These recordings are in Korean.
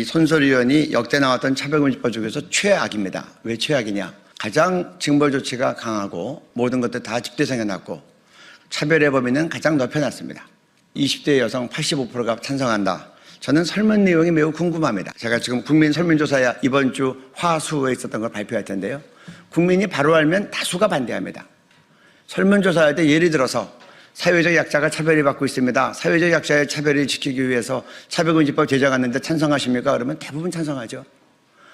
손소리 의원이 역대 나왔던 차별금지법 중에서 최악입니다. 왜 최악이냐? 가장 징벌 조치가 강하고 모든 것들 다 집대성에 났고 차별의 범위는 가장 넓혀놨습니다. 20대 여성 85%가 찬성한다. 저는 설문 내용이 매우 궁금합니다. 제가 지금 국민 설문조사에 이번 주 화수에 있었던 걸 발표할 텐데요. 국민이 바로 알면 다수가 반대합니다. 설문조사할 때 예를 들어서 사회적 약자가 차별을 받고 있습니다. 사회적 약자의 차별을 지키기 위해서 차별금지법 제정하는데 찬성하십니까? 그러면 대부분 찬성하죠.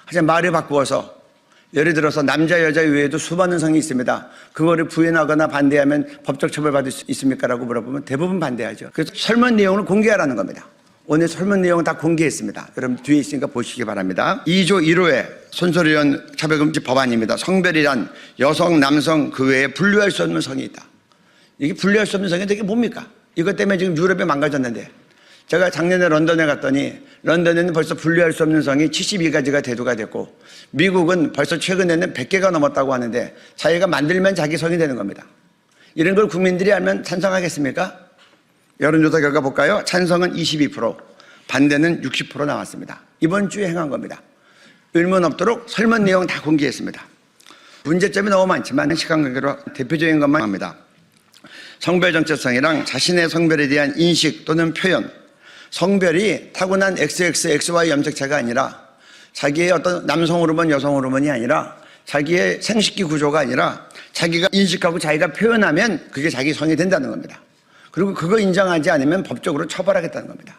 하지만 말을 바꾸어서 예를 들어서 남자 여자 외에도 수많은 성이 있습니다. 그거를 부인하거나 반대하면 법적 처벌받을 수 있습니까? 라고 물어보면 대부분 반대하죠. 그래서 설문 내용을 공개하라는 겁니다. 오늘 설문 내용은 다 공개했습니다. 여러분 뒤에 있으니까 보시기 바랍니다. 2조 1호의 손소리 의원 차별금지 법안입니다. 성별이란 여성, 남성 그 외에 분류할 수 없는 성이 있다. 이게 분류할 수 없는 성이 되게 뭡니까? 이것 때문에 지금 유럽이 망가졌는데 제가 작년에 런던에 갔더니 런던에는 벌써 분류할 수 없는 성이 72가지가 대두가 됐고 미국은 벌써 최근에는 100개가 넘었다고 하는데 자기가 만들면 자기 성이 되는 겁니다. 이런 걸 국민들이 알면 찬성하겠습니까? 여론조사 결과 볼까요? 찬성은 22%, 반대는 60% 나왔습니다. 이번 주에 행한 겁니다. 의문 없도록 설문 내용 다 공개했습니다. 문제점이 너무 많지만 시간 관계로 대표적인 것만 합니다. 성별 정체성이랑 자신의 성별에 대한 인식 또는 표현, 성별이 타고난 XX, XY 염색체가 아니라 자기의 어떤 남성 호르몬, 여성 호르몬이 아니라 자기의 생식기 구조가 아니라 자기가 인식하고 자기가 표현하면 그게 자기 성이 된다는 겁니다. 그리고 그거 인정하지 않으면 법적으로 처벌하겠다는 겁니다.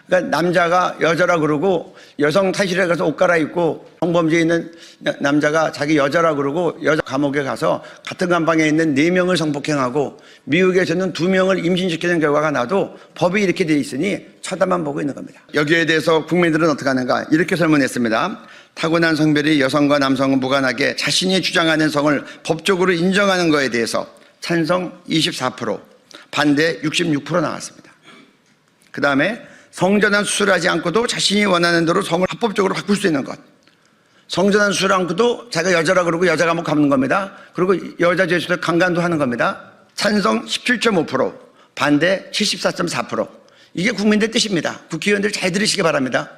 그러니까 남자가 여자라 그러고 여성 탈실에 가서 옷 갈아입고 성범죄에 있는 남자가 자기 여자라 그러고 여자 감옥에 가서 같은 감방에 있는 4명을 성폭행하고 미국에서는 2명을 임신시키는 결과가 나도 법이 이렇게 돼 있으니 쳐다만 보고 있는 겁니다. 여기에 대해서 국민들은 어떻게 하는가? 이렇게 설문했습니다. 타고난 성별이 여성과 남성은 무관하게 자신이 주장하는 성을 법적으로 인정하는 것에 대해서 찬성 24%, 반대 66% 나왔습니다. 그 다음에 성전환 수술하지 않고도 자신이 원하는 대로 성을 합법적으로 바꿀 수 있는 것. 성전환 수술 않고도 자기가 여자라 그러고 여자 감옥 가는 겁니다. 그리고 여자 죄수들 강간도 하는 겁니다. 찬성 17.5%, 반대 74.4%. 이게 국민들 뜻입니다. 국회의원들 잘 들으시기 바랍니다.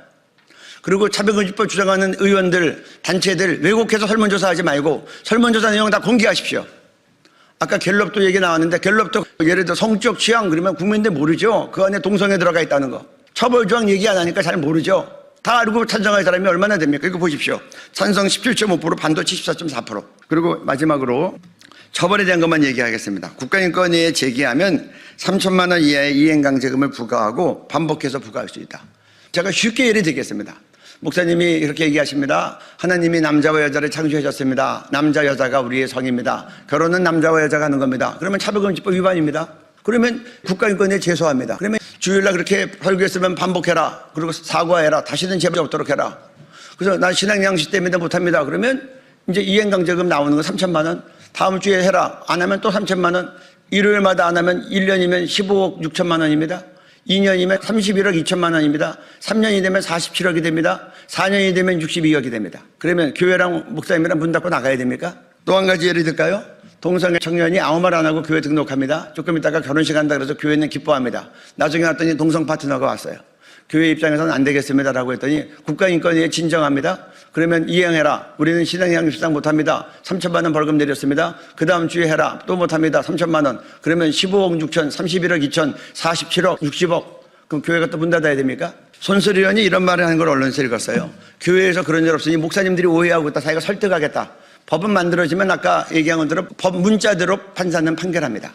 그리고 차별금지법 주장하는 의원들, 단체들 왜곡해서 설문조사하지 말고 설문조사 내용 다 공개하십시오. 아까 갤럽도 얘기 나왔는데 갤럽도 예를 들어 성적 취향 그러면 국민들 모르죠. 그 안에 동성애 들어가 있다는 거. 처벌조항 얘기 안 하니까 잘 모르죠. 다 알고 찬성할 사람이 얼마나 됩니까? 이거 보십시오. 찬성 17.5%, 반도 74.4%. 그리고 마지막으로 처벌에 대한 것만 얘기하겠습니다. 국가인권위에 제기하면 3천만 원 이하의 이행강제금을 부과하고 반복해서 부과할 수 있다. 제가 쉽게 예를 들겠습니다. 목사님이 이렇게 얘기하십니다. 하나님이 남자와 여자를 창조하셨습니다. 남자 여자가 우리의 성입니다. 결혼은 남자와 여자가 하는 겁니다. 그러면 차별금지법 위반입니다. 그러면 국가인권위에 제소합니다. 그러면 주일날 그렇게 설교했으면 반복해라. 그리고 사과해라. 다시는 제발 없도록 해라. 그래서 난 신앙양식 때문에 못합니다. 그러면 이제 이행강제금 나오는 거 3천만 원. 다음 주에 해라. 안 하면 또 3천만 원. 일요일마다 안 하면 1년이면 15억 6천만 원입니다. 2년이면 31억 2천만 원입니다. 3년이 되면 47억이 됩니다. 4년이 되면 62억이 됩니다. 그러면 교회랑 목사님이랑 문 닫고 나가야 됩니까? 또 한 가지 예를 들까요? 동성애 청년이 아무 말 안 하고 교회 등록합니다. 조금 있다가 결혼식 한다 그래서 교회는 기뻐합니다. 나중에 왔더니 동성 파트너가 왔어요. 교회 입장에서는 안 되겠습니다라고 했더니 국가인권위에 진정합니다. 그러면 이행해라. 우리는 신앙양육상 못합니다. 3천만 원 벌금 내렸습니다. 그 다음 주에 해라. 또 못합니다. 3천만 원. 그러면 15억 6천, 31억 2천, 47억, 60억. 그럼 교회가 또 문 닫아야 됩니까? 손소리 의원이 이런 말을 하는 걸 언론에서 읽었어요. 교회에서 그런 일 없으니 목사님들이 오해하고 있다. 자기가 설득하겠다. 법은 만들어지면 아까 얘기한 것대로 법 문자대로 판사는 판결합니다.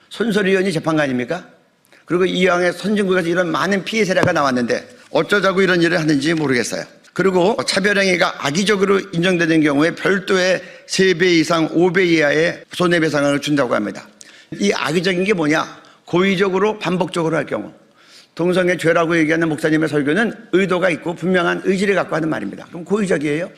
손소리 의원이 재판관입니까? 그리고 이왕에 선진국에서 이런 많은 피해 사례가 나왔는데 어쩌자고 이런 일을 하는지 모르겠어요. 그리고 차별행위가 악의적으로 인정되는 경우에 별도의 3배 이상 5배 이하의 손해배상을 준다고 합니다. 이 악의적인 게 뭐냐? 고의적으로 반복적으로 할 경우. 동성애 죄라고 얘기하는 목사님의 설교는 의도가 있고 분명한 의지를 갖고 하는 말입니다. 그럼 고의적이에요?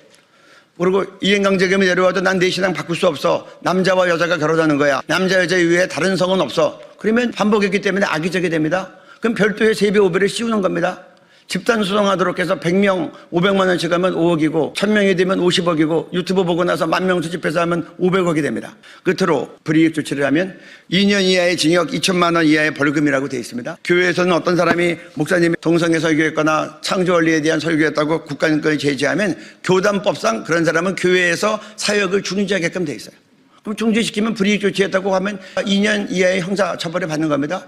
그리고 이행강제금이 내려와도 난 내 신앙 바꿀 수 없어. 남자와 여자가 결혼하는 거야. 남자 여자 이외에 다른 성은 없어. 그러면 반복했기 때문에 악의적이 됩니다. 그럼 별도의 3배 5배를 씌우는 겁니다. 집단 소송하도록 해서 100명 500만 원씩 하면 5억이고 1000명이 되면 50억이고 유튜브 보고 나서 10,000명 수집해서 하면 500억이 됩니다. 끝으로 불이익 조치를 하면 2년 이하의 징역 2천만 원 이하의 벌금이라고 되어 있습니다. 교회에서는 어떤 사람이 목사님이 동성애 설교했거나 창조 원리에 대한 설교했다고 국가인권을 제지하면 교단법상 그런 사람은 교회에서 사역을 중지하게끔 되어 있어요. 그럼 중지시키면 불이익 조치했다고 하면 2년 이하의 형사 처벌을 받는 겁니다.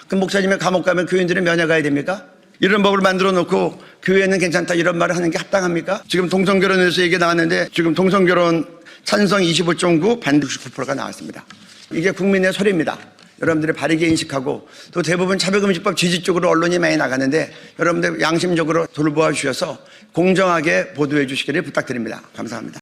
그럼 목사님이 감옥 가면 교인들은 면회 가야 됩니까? 이런 법을 만들어 놓고 교회는 괜찮다 이런 말을 하는 게 합당합니까? 지금 동성결혼에서 얘기 나왔는데 지금 동성결혼 찬성 25.9 반대 69%가 나왔습니다. 이게 국민의 소리입니다. 여러분들이 바르게 인식하고 또 대부분 차별금지법 지지 쪽으로 언론이 많이 나가는데 여러분들 양심적으로 돌보아 주셔서 공정하게 보도해 주시기를 부탁드립니다. 감사합니다.